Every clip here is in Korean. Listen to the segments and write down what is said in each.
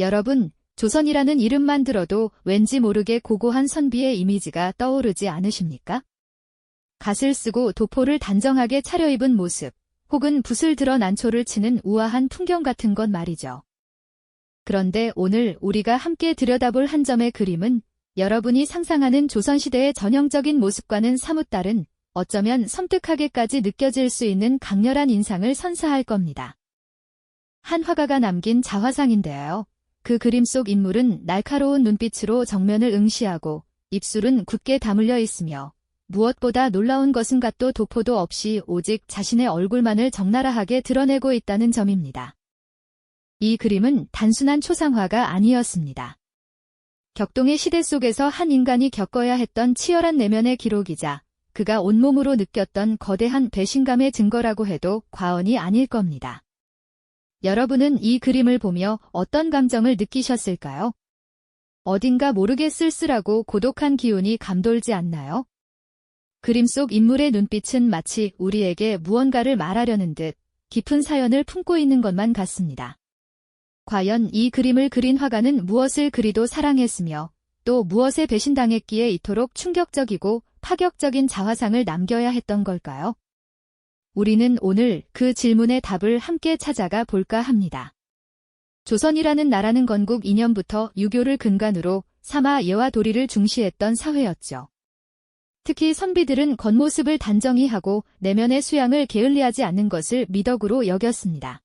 여러분, 조선이라는 이름만 들어도 왠지 모르게 고고한 선비의 이미지가 떠오르지 않으십니까? 갓을 쓰고 도포를 단정하게 차려입은 모습, 혹은 붓을 들어 난초를 치는 우아한 풍경 같은 것 말이죠. 그런데 오늘 우리가 함께 들여다볼 한 점의 그림은 여러분이 상상하는 조선시대의 전형적인 모습과는 사뭇 다른, 어쩌면 섬뜩하게까지 느껴질 수 있는 강렬한 인상을 선사할 겁니다. 한 화가가 남긴 자화상인데요. 그 그림 속 인물은 날카로운 눈빛으로 정면을 응시하고 입술은 굳게 다물려 있으며 무엇보다 놀라운 것은 갓도 도포도 없이 오직 자신의 얼굴만을 적나라하게 드러내고 있다는 점입니다. 이 그림은 단순한 초상화가 아니었습니다. 격동의 시대 속에서 한 인간이 겪어야 했던 치열한 내면의 기록이자 그가 온몸으로 느꼈던 거대한 배신감의 증거라고 해도 과언이 아닐 겁니다. 여러분은 이 그림을 보며 어떤 감정을 느끼셨을까요? 어딘가 모르게 쓸쓸하고 고독한 기운이 감돌지 않나요? 그림 속 인물의 눈빛은 마치 우리에게 무언가를 말하려는 듯 깊은 사연을 품고 있는 것만 같습니다. 과연 이 그림을 그린 화가는 무엇을 그리도 사랑했으며 또 무엇에 배신당했기에 이토록 충격적이고 파격적인 자화상을 남겨야 했던 걸까요? 우리는 오늘 그 질문의 답을 함께 찾아가 볼까 합니다. 조선이라는 나라는 건국 이년부터 유교를 근간으로 삼아 예와 도리를 중시했던 사회였죠. 특히 선비들은 겉모습을 단정히 하고 내면의 수양을 게을리하지 않는 것을 미덕으로 여겼습니다.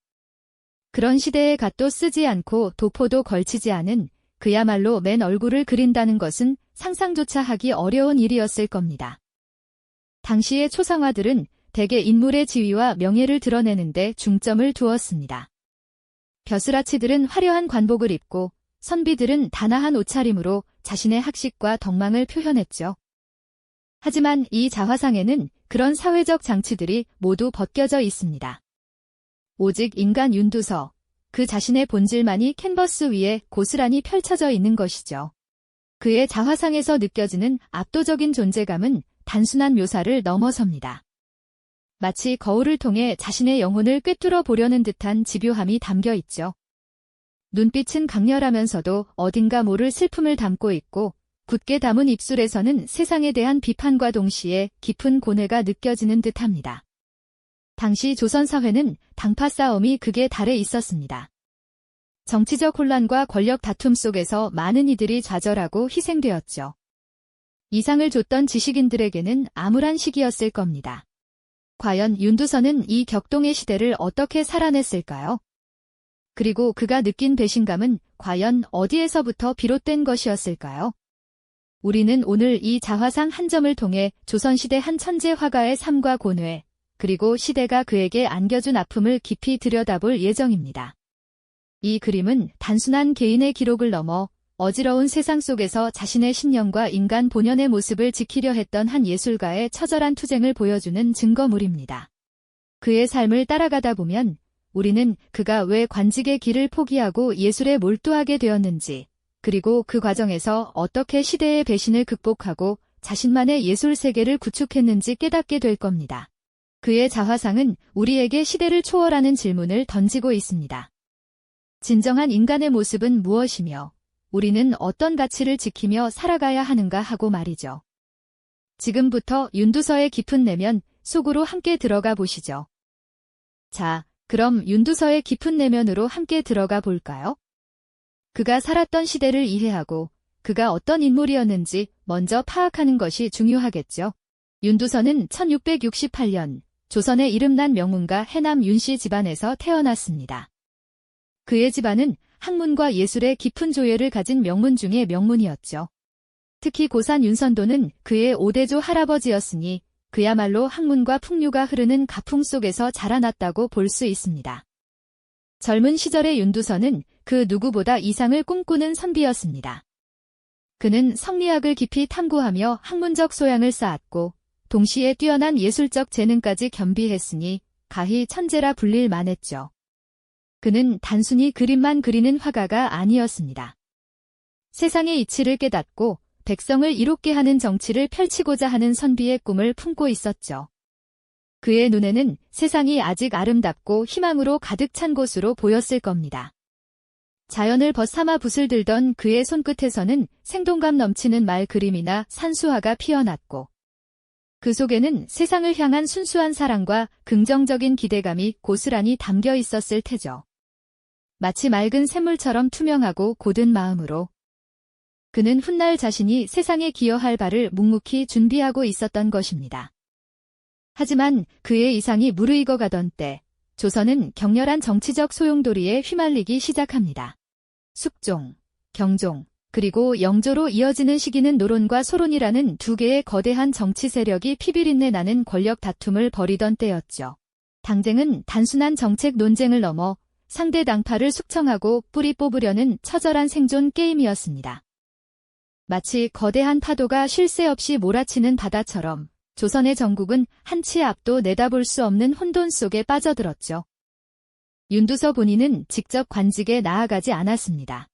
그런 시대에 갓도 쓰지 않고 도포도 걸치지 않은 그야말로 맨 얼굴을 그린다는 것은 상상조차 하기 어려운 일이었을 겁니다. 당시의 초상화들은 대개 인물의 지위와 명예를 드러내는데 중점을 두었습니다. 벼슬아치들은 화려한 관복을 입고 선비들은 단아한 옷차림으로 자신의 학식과 덕망을 표현했죠. 하지만 이 자화상에는 그런 사회적 장치들이 모두 벗겨져 있습니다. 오직 인간 윤두서, 그 자신의 본질만이 캔버스 위에 고스란히 펼쳐져 있는 것이죠. 그의 자화상에서 느껴지는 압도적인 존재감은 단순한 묘사를 넘어섭니다. 마치 거울을 통해 자신의 영혼을 꿰뚫어 보려는 듯한 집요함이 담겨 있죠. 눈빛은 강렬하면서도 어딘가 모를 슬픔을 담고 있고 굳게 담은 입술에서는 세상에 대한 비판과 동시에 깊은 고뇌가 느껴지는 듯합니다. 당시 조선 사회는 당파 싸움이 극에 달해 있었습니다. 정치적 혼란과 권력 다툼 속에서 많은 이들이 좌절하고 희생되었죠. 이상을 줬던 지식인들에게는 암울한 시기였을 겁니다. 과연 윤두선은 이 격동의 시대를 어떻게 살아냈을까요? 그리고 그가 느낀 배신감은 과연 어디에서부터 비롯된 것이었을까요? 우리는 오늘 이 자화상 한 점을 통해 조선시대 한 천재 화가의 삶과 고뇌, 그리고 시대가 그에게 안겨준 아픔을 깊이 들여다볼 예정입니다. 이 그림은 단순한 개인의 기록을 넘어 어지러운 세상 속에서 자신의 신념과 인간 본연의 모습을 지키려 했던 한 예술가의 처절한 투쟁을 보여주는 증거물입니다. 그의 삶을 따라가다 보면 우리는 그가 왜 관직의 길을 포기하고 예술에 몰두하게 되었는지, 그리고 그 과정에서 어떻게 시대의 배신을 극복하고 자신만의 예술 세계를 구축했는지 깨닫게 될 겁니다. 그의 자화상은 우리에게 시대를 초월하는 질문을 던지고 있습니다. 진정한 인간의 모습은 무엇이며 우리는 어떤 가치를 지키며 살아가야 하는가 하고 말이죠. 지금부터 윤두서의 깊은 내면 속으로 함께 들어가 보시죠. 자, 그럼 윤두서의 깊은 내면으로 함께 들어가 볼까요? 그가 살았던 시대를 이해하고 그가 어떤 인물이었는지 먼저 파악하는 것이 중요하겠죠. 윤두서는 1668년 조선의 이름난 명문가 해남 윤씨 집안에서 태어났습니다. 그의 집안은 학문과 예술의 깊은 조예를 가진 명문 중의 명문이었죠. 특히 고산 윤선도는 그의 5대조 할아버지였으니 그야말로 학문과 풍류가 흐르는 가풍 속에서 자라났다고 볼 수 있습니다. 젊은 시절의 윤두서는 그 누구보다 이상을 꿈꾸는 선비였습니다. 그는 성리학을 깊이 탐구하며 학문적 소양을 쌓았고 동시에 뛰어난 예술적 재능까지 겸비했으니 가히 천재라 불릴 만했죠. 그는 단순히 그림만 그리는 화가가 아니었습니다. 세상의 이치를 깨닫고 백성을 이롭게 하는 정치를 펼치고자 하는 선비의 꿈을 품고 있었죠. 그의 눈에는 세상이 아직 아름답고 희망으로 가득 찬 곳으로 보였을 겁니다. 자연을 벗삼아 붓을 들던 그의 손끝에서는 생동감 넘치는 말 그림이나 산수화가 피어났고 그 속에는 세상을 향한 순수한 사랑과 긍정적인 기대감이 고스란히 담겨 있었을 테죠. 마치 맑은 샘물처럼 투명하고 고든 마음으로 그는 훗날 자신이 세상에 기여할 바를 묵묵히 준비하고 있었던 것입니다. 하지만 그의 이상이 무르익어 가던 때 조선은 격렬한 정치적 소용돌이에 휘말리기 시작합니다. 숙종, 경종, 그리고 영조로 이어지는 시기는 노론과 소론이라는 두 개의 거대한 정치 세력이 피비린내 나는 권력 다툼을 벌이던 때였죠. 당쟁은 단순한 정책 논쟁을 넘어 상대 당파를 숙청하고 뿌리 뽑으려는 처절한 생존 게임이었습니다. 마치 거대한 파도가 쉴 새 없이 몰아치는 바다처럼 조선의 전국은 한치 앞도 내다볼 수 없는 혼돈 속에 빠져들었죠. 윤두서 본인은 직접 관직에 나아가지 않았습니다.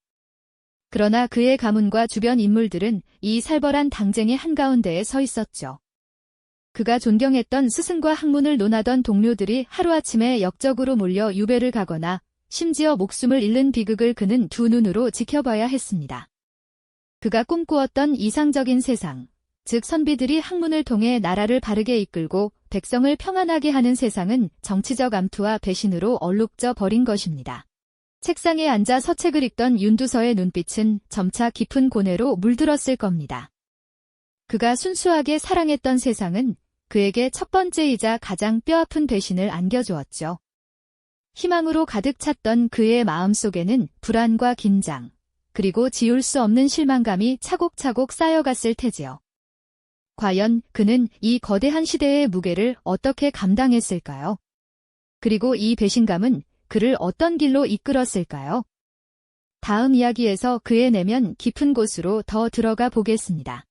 그러나 그의 가문과 주변 인물들은 이 살벌한 당쟁의 한가운데에 서 있었죠. 그가 존경했던 스승과 학문을 논하던 동료들이 하루아침에 역적으로 몰려 유배를 가거나 심지어 목숨을 잃는 비극을 그는 두 눈으로 지켜봐야 했습니다. 그가 꿈꾸었던 이상적인 세상, 즉 선비들이 학문을 통해 나라를 바르게 이끌고 백성을 평안하게 하는 세상은 정치적 암투와 배신으로 얼룩져 버린 것입니다. 책상에 앉아 서책을 읽던 윤두서의 눈빛은 점차 깊은 고뇌로 물들었을 겁니다. 그가 순수하게 사랑했던 세상은 그에게 첫 번째이자 가장 뼈아픈 배신을 안겨주었죠. 희망으로 가득 찼던 그의 마음속에는 불안과 긴장, 그리고 지울 수 없는 실망감이 차곡차곡 쌓여갔을 테지요. 과연 그는 이 거대한 시대의 무게를 어떻게 감당했을까요? 그리고 이 배신감은 그를 어떤 길로 이끌었을까요? 다음 이야기에서 그의 내면 깊은 곳으로 더 들어가 보겠습니다.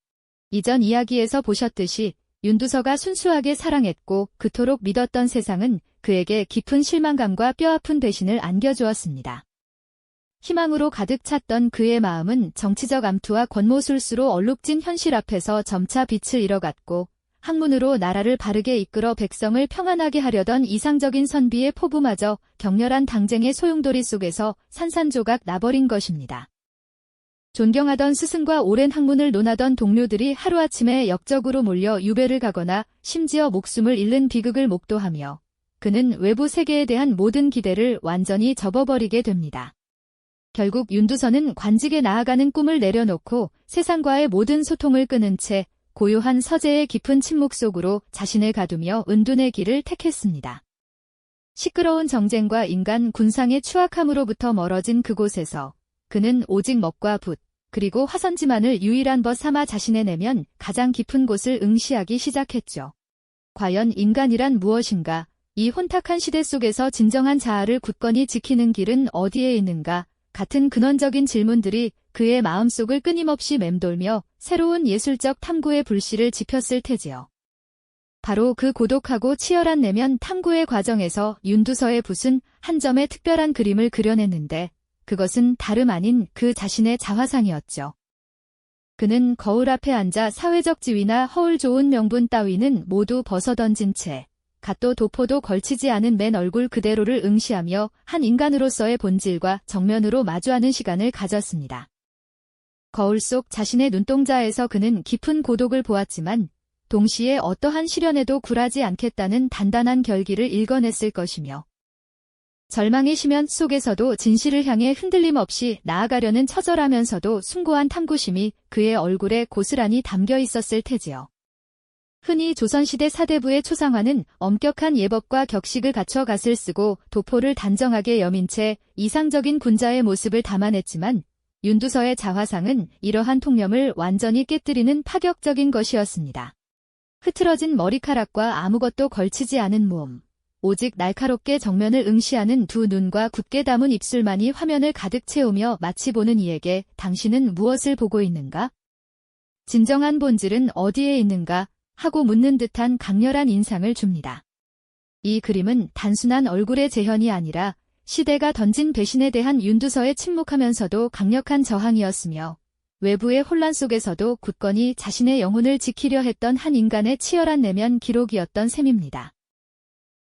이전 이야기에서 보셨듯이 윤두서가 순수하게 사랑했고 그토록 믿었던 세상은 그에게 깊은 실망감과 뼈아픈 배신을 안겨주었습니다. 희망으로 가득 찼던 그의 마음은 정치적 암투와 권모술수로 얼룩진 현실 앞에서 점차 빛을 잃어갔고 학문으로 나라를 바르게 이끌어 백성을 평안하게 하려던 이상적인 선비의 포부마저 격렬한 당쟁의 소용돌이 속에서 산산조각 나버린 것입니다. 존경하던 스승과 오랜 학문을 논하던 동료들이 하루아침에 역적으로 몰려 유배를 가거나 심지어 목숨을 잃는 비극을 목도하며 그는 외부 세계에 대한 모든 기대를 완전히 접어버리게 됩니다. 결국 윤두서는 관직에 나아가는 꿈을 내려놓고 세상과의 모든 소통을 끊은 채 고요한 서재의 깊은 침묵 속으로 자신을 가두며 은둔의 길을 택했습니다. 시끄러운 정쟁과 인간 군상의 추악함으로부터 멀어진 그곳에서 그는 오직 먹과 붓, 그리고 화선지만을 유일한 벗 삼아 자신의 내면 가장 깊은 곳을 응시하기 시작했죠. 과연 인간이란 무엇인가? 이 혼탁한 시대 속에서 진정한 자아를 굳건히 지키는 길은 어디에 있는가? 같은 근원적인 질문들이 그의 마음속을 끊임없이 맴돌며 새로운 예술적 탐구의 불씨를 지폈을 테지요. 바로 그 고독하고 치열한 내면 탐구의 과정에서 윤두서의 붓은 한 점의 특별한 그림을 그려냈는데 그것은 다름 아닌 그 자신의 자화상이었죠. 그는 거울 앞에 앉아 사회적 지위나 허울 좋은 명분 따위는 모두 벗어던진 채 갓도 도포도 걸치지 않은 맨 얼굴 그대로를 응시하며 한 인간으로서의 본질과 정면으로 마주하는 시간을 가졌습니다. 거울 속 자신의 눈동자에서 그는 깊은 고독을 보았지만 동시에 어떠한 시련에도 굴하지 않겠다는 단단한 결기를 읽어냈을 것이며 절망의 심연 속에서도 진실을 향해 흔들림 없이 나아가려는 처절하면서도 숭고한 탐구심이 그의 얼굴에 고스란히 담겨 있었을 테지요. 흔히 조선시대 사대부의 초상화는 엄격한 예법과 격식을 갖춰 갓을 쓰고 도포를 단정하게 여민 채 이상적인 군자의 모습을 담아냈지만 윤두서의 자화상은 이러한 통념을 완전히 깨뜨리는 파격적인 것이었습니다. 흐트러진 머리카락과 아무것도 걸치지 않은 몸, 오직 날카롭게 정면을 응시하는 두 눈과 굳게 담은 입술만이 화면을 가득 채우며 마치 보는 이에게 당신은 무엇을 보고 있는가? 진정한 본질은 어디에 있는가? 하고 묻는 듯한 강렬한 인상을 줍니다. 이 그림은 단순한 얼굴의 재현이 아니라 시대가 던진 배신에 대한 윤두서의 침묵하면서도 강력한 저항이었으며 외부의 혼란 속에서도 굳건히 자신의 영혼을 지키려 했던 한 인간의 치열한 내면 기록이었던 셈입니다.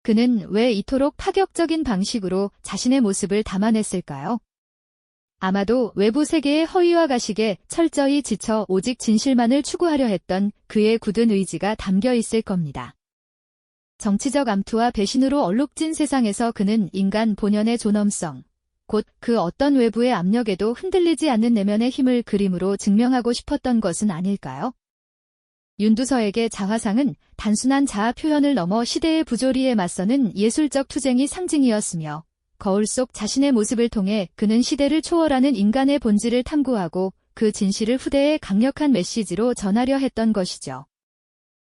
그는 왜 이토록 파격적인 방식으로 자신의 모습을 담아냈을까요? 아마도 외부 세계의 허위와 가식에 철저히 지쳐 오직 진실만을 추구하려 했던 그의 굳은 의지가 담겨 있을 겁니다. 정치적 암투와 배신으로 얼룩진 세상에서 그는 인간 본연의 존엄성, 곧 그 어떤 외부의 압력에도 흔들리지 않는 내면의 힘을 그림으로 증명하고 싶었던 것은 아닐까요? 윤두서에게 자화상은 단순한 자아 표현을 넘어 시대의 부조리에 맞서는 예술적 투쟁이 상징이었으며 거울 속 자신의 모습을 통해 그는 시대를 초월하는 인간의 본질을 탐구하고 그 진실을 후대에 강력한 메시지로 전하려 했던 것이죠.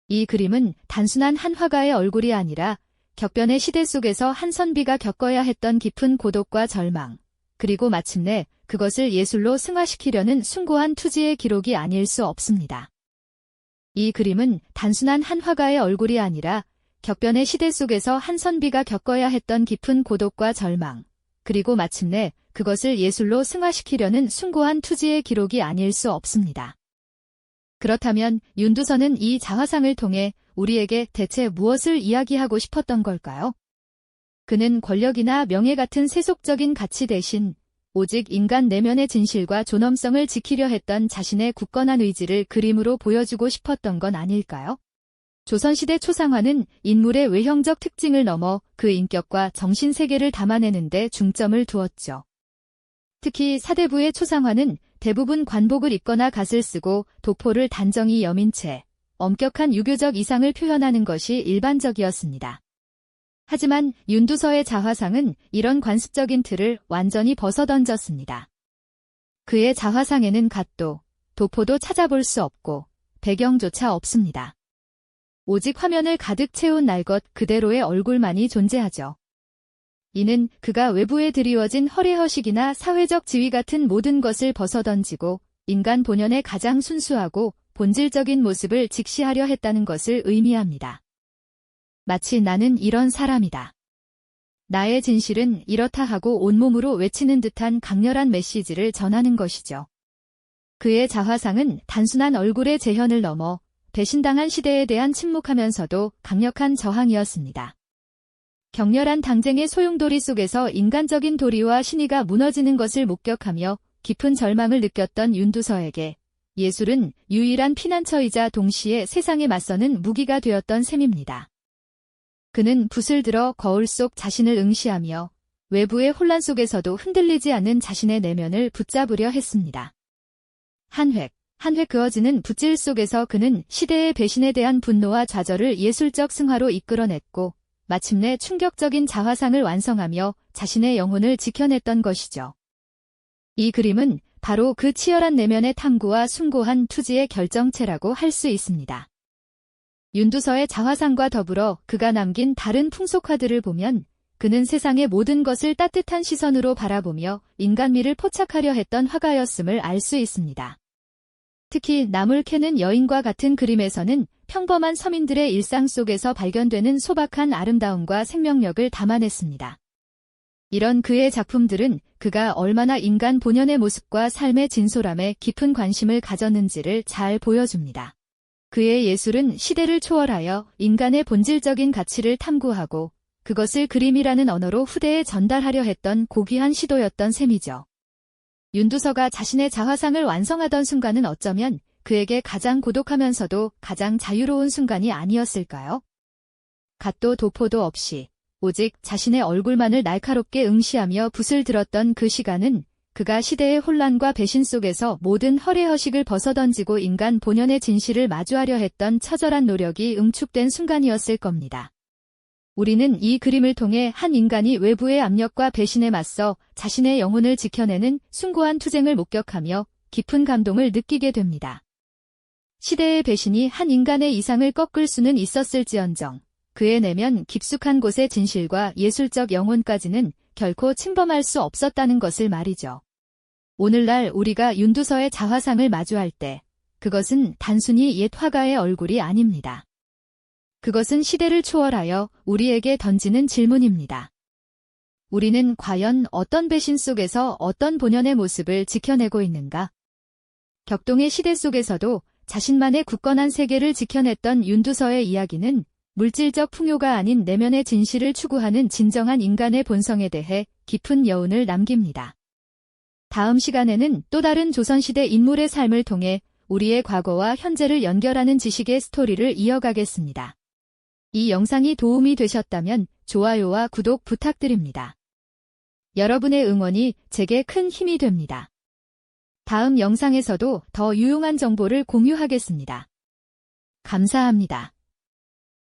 이 그림은 단순한 한 화가의 얼굴이 아니라 격변의 시대 속에서 한 선비가 겪어야 했던 깊은 고독과 절망, 그리고 마침내 그것을 예술로 승화시키려는 숭고한 투지의 기록이 아닐 수 없습니다. 이 그림은 단순한 한 화가의 얼굴이 아니라 격변의 시대 속에서 한 선비가 겪어야 했던 깊은 고독과 절망, 그리고 마침내 그것을 예술로 승화시키려는 숭고한 투지의 기록이 아닐 수 없습니다. 그렇다면 윤두서는 이 자화상을 통해 우리에게 대체 무엇을 이야기하고 싶었던 걸까요? 그는 권력이나 명예 같은 세속적인 가치 대신 오직 인간 내면의 진실과 존엄성을 지키려 했던 자신의 굳건한 의지를 그림으로 보여주고 싶었던 건 아닐까요? 조선시대 초상화는 인물의 외형적 특징을 넘어 그 인격과 정신세계를 담아내는 데 중점을 두었죠. 특히 사대부의 초상화는 대부분 관복을 입거나 갓을 쓰고 도포를 단정히 여민 채 엄격한 유교적 이상을 표현하는 것이 일반적이었습니다. 하지만 윤두서의 자화상은 이런 관습적인 틀을 완전히 벗어던졌습니다. 그의 자화상에는 갓도, 도포도 찾아볼 수 없고 배경조차 없습니다. 오직 화면을 가득 채운 날 것 그대로의 얼굴만이 존재하죠. 이는 그가 외부에 드리워진 허례허식이나 사회적 지위 같은 모든 것을 벗어던지고 인간 본연의 가장 순수하고 본질적인 모습을 직시하려 했다는 것을 의미합니다. 마치 나는 이런 사람이다. 나의 진실은 이렇다 하고 온몸으로 외치는 듯한 강렬한 메시지를 전하는 것이죠. 그의 자화상은 단순한 얼굴의 재현을 넘어 배신당한 시대에 대한 침묵하면서도 강력한 저항이었습니다. 격렬한 당쟁의 소용돌이 속에서 인간적인 도리와 신의가 무너지는 것을 목격하며 깊은 절망을 느꼈던 윤두서에게 예술은 유일한 피난처이자 동시에 세상에 맞서는 무기가 되었던 셈입니다. 그는 붓을 들어 거울 속 자신을 응시하며 외부의 혼란 속에서도 흔들리지 않는 자신의 내면을 붙잡으려 했습니다. 한 획 그어지는 붓질 속에서 그는 시대의 배신에 대한 분노와 좌절을 예술적 승화로 이끌어냈고 마침내 충격적인 자화상을 완성하며 자신의 영혼을 지켜냈던 것이죠. 이 그림은 바로 그 치열한 내면의 탐구와 숭고한 투지의 결정체라고 할 수 있습니다. 윤두서의 자화상과 더불어 그가 남긴 다른 풍속화들을 보면 그는 세상의 모든 것을 따뜻한 시선으로 바라보며 인간미를 포착하려 했던 화가였음을 알 수 있습니다. 특히 나물 캐는 여인과 같은 그림에서는 평범한 서민들의 일상 속에서 발견되는 소박한 아름다움과 생명력을 담아냈습니다. 이런 그의 작품들은 그가 얼마나 인간 본연의 모습과 삶의 진솔함에 깊은 관심을 가졌는지를 잘 보여줍니다. 그의 예술은 시대를 초월하여 인간의 본질적인 가치를 탐구하고 그것을 그림이라는 언어로 후대에 전달하려 했던 고귀한 시도였던 셈이죠. 윤두서가 자신의 자화상을 완성하던 순간은 어쩌면 그에게 가장 고독하면서도 가장 자유로운 순간이 아니었을까요? 갓도 도포도 없이 오직 자신의 얼굴만을 날카롭게 응시하며 붓을 들었던 그 시간은 그가 시대의 혼란과 배신 속에서 모든 허례허식을 벗어던지고 인간 본연의 진실을 마주하려 했던 처절한 노력이 응축된 순간이었을 겁니다. 우리는 이 그림을 통해 한 인간이 외부의 압력과 배신에 맞서 자신의 영혼을 지켜내는 숭고한 투쟁을 목격하며 깊은 감동을 느끼게 됩니다. 시대의 배신이 한 인간의 이상을 꺾을 수는 있었을지언정 그의 내면 깊숙한 곳의 진실과 예술적 영혼까지는 결코 침범할 수 없었다는 것을 말이죠. 오늘날 우리가 윤두서의 자화상을 마주할 때 그것은 단순히 옛 화가의 얼굴이 아닙니다. 그것은 시대를 초월하여 우리에게 던지는 질문입니다. 우리는 과연 어떤 배신 속에서 어떤 본연의 모습을 지켜내고 있는가? 격동의 시대 속에서도 자신만의 굳건한 세계를 지켜냈던 윤두서의 이야기는 물질적 풍요가 아닌 내면의 진실을 추구하는 진정한 인간의 본성에 대해 깊은 여운을 남깁니다. 다음 시간에는 또 다른 조선시대 인물의 삶을 통해 우리의 과거와 현재를 연결하는 지식의 스토리를 이어가겠습니다. 이 영상이 도움이 되셨다면 좋아요와 구독 부탁드립니다. 여러분의 응원이 제게 큰 힘이 됩니다. 다음 영상에서도 더 유용한 정보를 공유하겠습니다. 감사합니다.